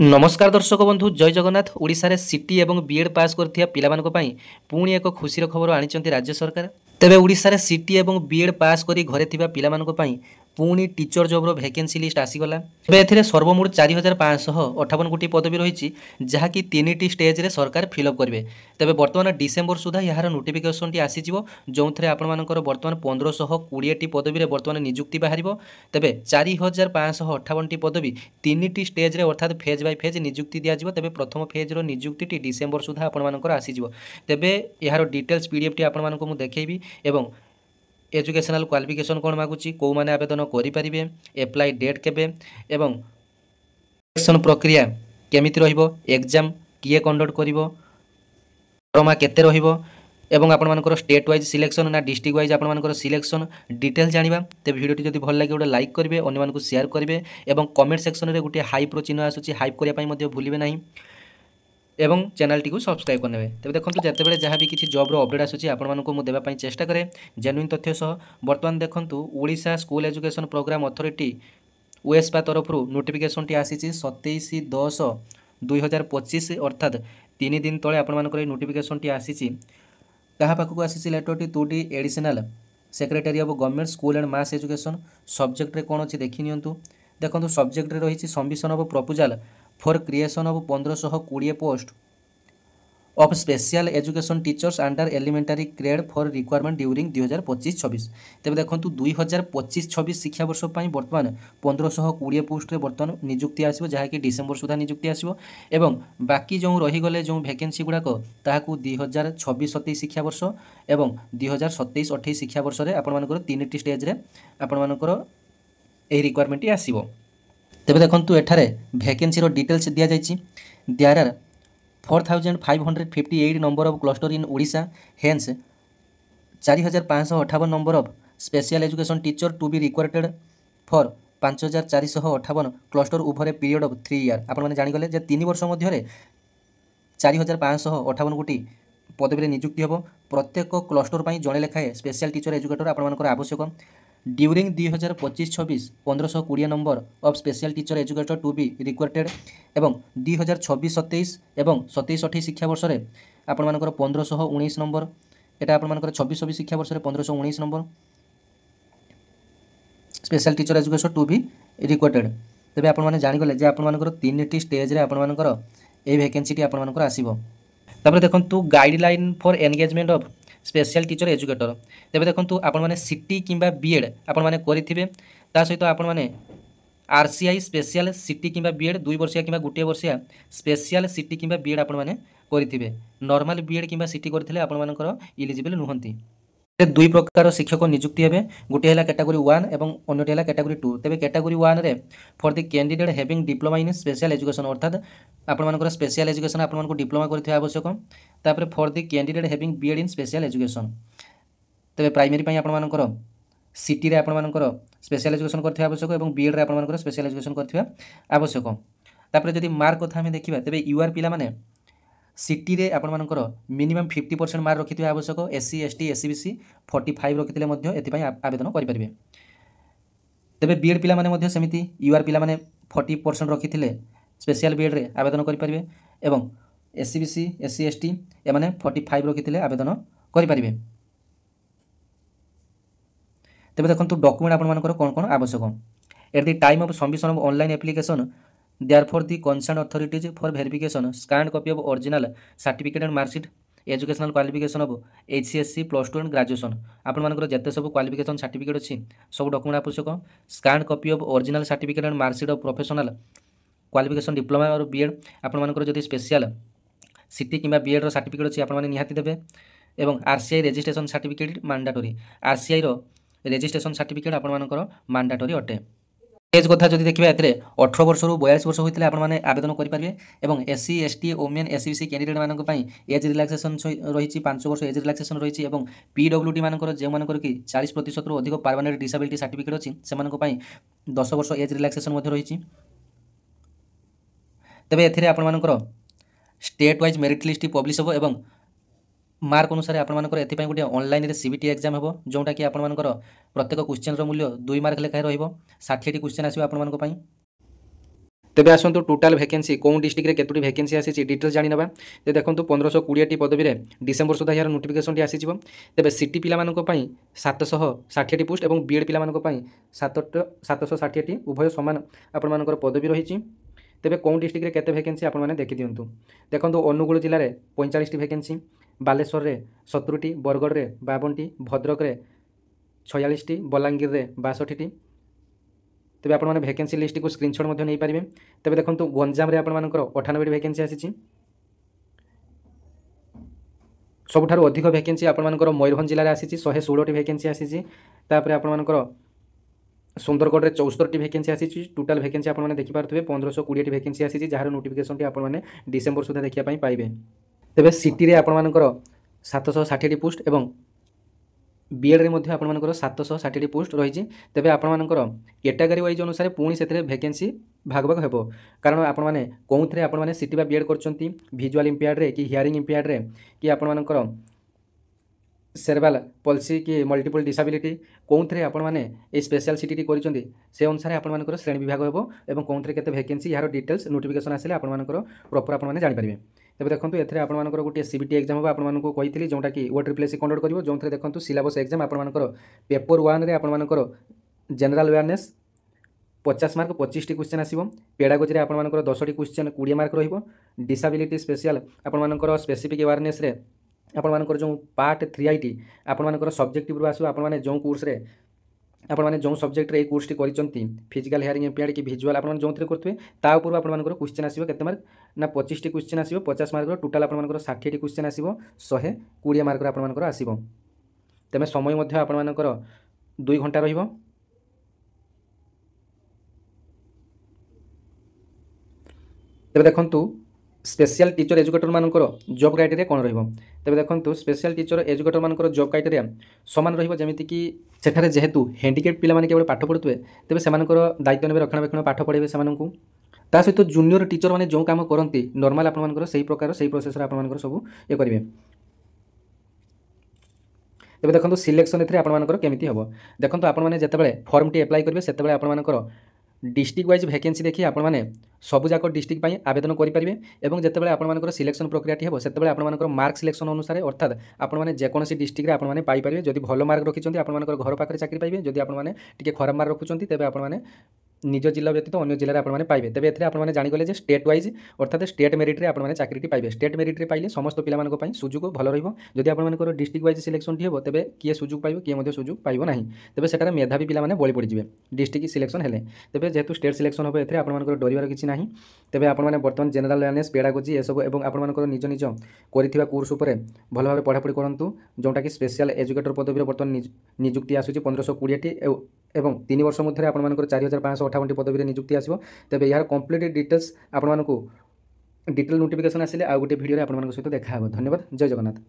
नमस्कार दर्शक बंधु जय जगन्नाथ। ओडिशा रे सीटी एवं बीएड पास करथिया पिलामानक पई पुणी एक खुशीर खबर आनिचंती राज्य सरकार। तेबे ओडिशा रे सीटी एवं बीएड पास करी घरे थिबा पिलामानक पई पुणी टीचर जॉब रो वैकेंसी लिस्ट आसीगला। तेबे एथिरे सर्वमोट 4558 गोटी पदवी रहिछि जहाकि 3टी स्टेज रे सरकार फिलअप करिवे। तेबे वर्तमान डिसेंबर सुधा यार नोटिफिकेशन टी आसीजिवो जोंथरे आपण मानकर वर्तमान 1520 टी पदवी रे वर्तमान नियुक्ति बाहरिबो। तेबे 4558 टी पदवी 3टी स्टेज रे अर्थात फेज बाय फेज नियुक्ति दिया जिवो। तेबे प्रथम फेज रो नियुक्ति टी डिसेंबर सुधा आपण मानकर आसीजिवो। तेबे यार डिटेल्स पीडीएफ टी आपण मानको मु देखैबी एवं एजुकेशनल क्वालिफिकेशन कौन मागुची कौ माने आवेदन करें एप्लाई डेट केबे एवं सिलेक्शन प्रक्रिया केमिति रहिबो एग्जाम किए कंडक्ट करिवो दरमा केते रहिबो एवं आपण मानकर स्टेट वाइज सिलेक्शन ना डिस्ट्रिक्ट वाइज आपण मानकर सिलेक्शन डिटेल जानिबा। ते वीडियो टी जदि भल लागे गोटे लाइक करिवे अन्य मानकु शेयर करिवे एवं कमेंट सेक्शन रे गोटे हाइप रो चिन्ह आसुची हाइप करिया पई मध्ये भूलिबे नाही एवं चैनल टी को सब्सक्राइब करने। तेज देखो जिते जहाँ भी किसी जॉब रो अपडेट आसूँ आपको मुझे देवाई चेष्टा करें जेन्युइन तथ्य सह। बर्तमान देखूँ Odisha school education programme authority OSEPA तरफ नोटिफिकेशन टी आसी 27/10/2025 अर्थात 3 दिन तले आपर नोटिफिकेशन टी आसी क्या पाखक आसी लेटर टी 2डी additional secretary of government school and mass education subject रे कौन अच्छी देखी नियंतु। देखो सब्जेक्ट रे रही submission of proposal for creation of 1520 post of special education teachers under elementary grade for requirement during 2025-26। तेज देखो 2025-26 शिक्षा वर्ष बर्तमान 1520 पोस्ट बर्तमान नियुक्ति आसो जहाँकि डिसेंबर सुधा नियुक्ति आसो एवं बाकी जो रहीगले जो वैकेंसी गुड़ाक ताकू 2026-27 शिक्षा वर्ष एवं 2027-28 शिक्षा वर्ष में आपर 3टी स्टेज रे आपर रिक्वायरमेंट आसो। तेज देखो एठारे वैकेंसी डिटेल्स दि जाइए there are 4558 number of cluster in Odisha hence 4558 number of special education teacher to be required for 5458 cluster over a period of 3 year. आप जानीगले 3 वर्ष मध्य 4558 गोटी पदवी नियुक्ति हम प्रत्येक क्लस्टर पर जड़े लेखाएं स्पेशल टीचर एजुकेटर आपर आवश्यक। During 2025-26 1520 number of special teacher educator to be required एवं 2026-27 एवं 27-28 शिक्षा वर्ष में आपण 1519 नंबर एटा आपण 26-26 शिक्षा वर्ष में 1519 number special teacher education to be required. तेज आप जानीगले जे आपण 3टी स्टेज रे आपण ए वैकेंसी टी आपण आसीबो। तापर देखंतु guideline for engagement of special teacher educator. तेज देखो आपने सीटी किंबा बीएड आपने करेंगे सहित आपने आरसीआई स्पेशल सीटी किंबा बीएड 2 वर्षिया किंबा गोटे वर्षिया स्पेशल सीटी किंबा बीएड आपने करेंगे। नॉर्मल बीएड किंबा सीटी करथिले आपनकर इलिजिबल नुहंती। 2 प्रकार शिक्षक नियुक्ति हे गोटे है कैटेगरी 1 और अन्यटी है कैटेगरी 2। तेज कैटेगरी 1 रे for the candidate having diploma in special education अर्थात आपनकर स्पेशल एजुकेशन आपनको डिप्लोमा करथिबा आवश्यक। तापर for the candidate having B Ed in special education तेज प्राइमरी पई आपनकर सीटी रे आपनकर स्पेशल एजुकेशन करथिबा आवश्यक और बीएड रे आपनकर स्पेशल एजुकेशन करथिबा आवश्यक। तापर जदि मार्क कथा हम देखिबा तेज यूआर पिला माने सीटी रे आपनकर मिनिमम 50% मार्क रखिथिबा आवश्यक। एससी एसटी एससीबीसी 45 रखिथिले मध्य एथिपई आवेदन करि परिबे। तेबे बीएड पिला माने मध्य समिति यूआर पिला माने 40% रखिथिले स्पेशल बीएड रे आवेदन करि परिबे एवं एससीबीसी एससी एसटी ए माने 45 रखिथिले आवेदन करि परिबे। तेबे देखंतु डॉक्यूमेंट आपनकर कोन कोन आवश्यक। At the time of submission of online application therefore the concerned authorities for verification scanned copy of original certificate and marksheet educational qualification of HCSC +2 and graduation आपनकर जते सब क्वालिफिकेशन सर्टिफिकेट अच्छी सब डॉक्यूमेंट आवश्यक। Scanned copy of original certificate and marksheet of professional qualification diploma और BEd आपनकर जदि special सीटी किंबा बीएड रो सर्टिफिकेट अच्छी आपन निहाती देबे एवं RCI registration certificate mandatory RCI रो रजिस्ट्रेशन सर्टिफिकेट आपनकर मैंडेटरी अटे। एज कथा जदि देखिए ए 18 वर्ष रु 42 वर्ष होते आपने आवेदन करेंगे और SC ST women SCBC candidate मानक एज रिलैक्सेशन रही 5 वर्ष एज रिलैक्सेशन रही और पीडब्ल्यूडी मानकर जो मानकर कि 40% रु अधिक परमानेंट डिसेबिलिटी सर्टिफिकेट अच्छी से 10 वर्ष एज रिलैक्सेशन रही। तेबे एथिरे आपनकर state wise merit list publish हो और मार्क अनुसार आपनकर एथिपई गोटे ऑनलाइन रे सीबीटी एग्जाम हो जोटा कि आपनकर प्रत्येक क्वेश्चन रो मूल्य 2 मार्क लेखाए रहिबो 60टी क्वेश्चन आसीबो आपनकर पई। तेबे आसतु टोटाल भैकेंसी कौन डिस्ट्रिक्ट रे केतोटी भैकेंसी आसी डिटेल्स जानी नबा। तो देखो 1520 पदवी रे डिसेम्बर सुधा यार नोटिफिकेशन टी आसीजिवो। तेबे सिटी पिला मानक पई 760 पोस्ट और बीएड पिला मानक पई 760 उभय समान आपण मानकर पदवी रही। तेबे कौन डिस्ट्रिक्ट रे केते भैकेंसी आपण माने देखि दियंतु। देखो अनुगुल जिले में 45 भैकेंसी, बालेश्वर रे 70, बरगढ़ रे 52, भद्रक रे 46, बलांगीर रे 62। तेबे आपण माने भैकेंसी लिस्ट को स्क्रीनशॉट मध्ये नहीं पारिबे। तेबे देखंतु गंजाम रे आपण मानकर 98 भैकेंसी आसीछि। सबुठारु अधिक भैकेंसी आपण मानकर मयूरभंज जिले में आसीछि 116 भैकेंसी आसीछि। तापर आपण मानकर सुंदरगढ़ में 74 भैकेंसी आसीछि। टोटाल भैकेंसी आपण माने देखि पारथुबे 1520 भैकेंसी आसीछि, जहार नोटिफिकेशन टी आपण माने डिसेम्बर सुधा देखिया पई पाइबे। तेबे सिटी रे आपण मानकर 760 पोस्ट एवं बीएड रे मध्य आपण मानकर 760 पोस्ट रही। तेबे आपण मानकर कैटेगरी वाइज अनुसार पुणी से भैकेंसी भाग भाग हेबो। कारण आपण माने कोउथरे आपण माने सिटी बा बीएड करचंती, विजुअल इंपेयर्ड रे कि हियरिंग इंपेयर्ड रे कि आपण मानकर सेरेब्रल पल्सी कि मल्टीपल डिसेबिलिटी कौन आपण मैंने ये स्पेशल सिटी करी से अनुसार आपण मानकर श्रेणी विभाग हेबो एवं कौन केते भैकेंसी यार डिटेल्स नोटिफिकेशन आसिले आपण मानकर प्रॉपर आपण माने जानि परिबे। तेबे देखंतु एथरे आपण मानकर गोटे सीबीटी एग्जाम हो आपण मानको कहितली जोंटा कि OTRPSC कंडक्ट करिवो। जोंथरे देखंतु सिलेबस एग्जाम आपण मानकर पेपर 1 रे आपण मानकर जनरल अवेयरनेस 50 मार्क 25 टी क्वेश्चन आसीबो। पेडागोजी रे आपण मानकर 10 टी क्वेश्चन 20 मार्क रहिबो। डिसेबिलिटी स्पेशल आपण मानकर स्पेसिफिक अवेयरनेस रे आपण मानकर जो पार्ट 3IT आपण मानकर सब्जेक्टिव रो आसो। आपण माने जो कोर्स रे आपण माने जो सब्जेक्ट रे ए कोर्स टी करिसंती फिजिकल हियरिंग इंपेयर्ड कि विजुअल आपण जो थरे करथुवे ता ऊपर आपण मानकर क्वेश्चन आसीबो केते मार्क ना 25 टी क्वेश्चन आसीबो। 50 मार्क रो टोटल आपण मानकर 60 टी क्वेश्चन आसीबो। 120 मार्क रो आपण मानकर आसीबो। तमे समय मध्ये आपण मानकर 2 घंटा रहिबो। तबे देखंतु स्पेशल टीचर एजुकेटर मानकर जॉब क्राइटेरिया कौन रहिबो। तबे देखंतु स्पेशल टीचर एजुकेटर मानकर जॉब क्राइटेरिया समान रहिबो। जेमिति कि सेठारे जेहेतु हैंडिकैप पिला माने केवल पाठ पढुतबे तेबे सेमानकर दायित्व नेबे रक्षणाबेक्षण पाठ पढेबे सेमानकु। ता सहित जूनियर टीचर माने जो काम करंती नॉर्मल आपण मानकर सही प्रकार सही प्रोसेस रे आपण मानकर सब ए करिवे। तेबे देखंतु सिलेक्शन एथरे आपण मानकर केमिति हबो। देखंतु आपण माने जेतेबेले फॉर्म टी अप्लाई करिवे सेतेबेले आपण मानकर डिस्ट्रिक्ट वाइज भैकेंसी देखिए आपण माने सबु जाक डिस्ट्रिक्ट पई आवेदन करि परिबे। एवं जेतेबेले आपण मानकर सिलेक्शन प्रक्रिया टी हेबो सेतेबेले आपण मानकर मार्क सिलेक्शन अनुसार अर्थात आपण माने जे कोनोसी डिस्ट्रिक्ट रे आपण माने पाई परिबे। जदि भलो मार्क रखिचंती आपण मानकर घर पाखरे चाकरी पाइबे। जदि आपण माने टिके खराब मार्क रखुचंती तेबे आपण माने निज जिला व्यतीत अन्य जिले में आपने पाइबे। तेबे एथरे आपण माने जानि गले जे स्टेट वाइज अर्थात स्टेट मेरिट रे आपण माने चाकरीटी पाइबे। स्टेट मेरिट रे पाइले समस्त पिला मानक पई सुजुग भलो रहिबो। जदि आपण मानकर डिस्ट्रिक्ट वाइज सिलेक्शन टी हेबो तेबे किए सुजुग पाइबो किए मध्ये सुजुग पाइबो नाही। तेबे सेटारे मेधावी पिला माने बळी पड़ी जिवे डिस्ट्रिक्ट सिलेक्शन हेले। तेबे जेहेतु स्टेट सिलेक्शन होबो एथरे आपण मानकर डरिवार किछि नाही। तेबे आपण माने वर्तमान जनरल अवेयरनेस पेडागोजी ए सब एवं आपण मानकर निज निज करिथिबा कोर्स उपरे भलो भाबे पढापढी करंतु। जोंटा कि स्पेशल एजुकेटर पदवी रे वर्तमान नियुक्ति आसुची 1520 टी एवं 3 वर्ष मध्य आपण मानकर 4558 टी पदवी रे नियुक्ति आसीबो। तेबे यार कंप्लीट डिटेल्स आपण मानकु डिटेल नोटिफिकेशन आसिले आ गोटे वीडियो रे आपण मानक सहित देखा हबो। धन्यवाद। जय जगन्नाथ।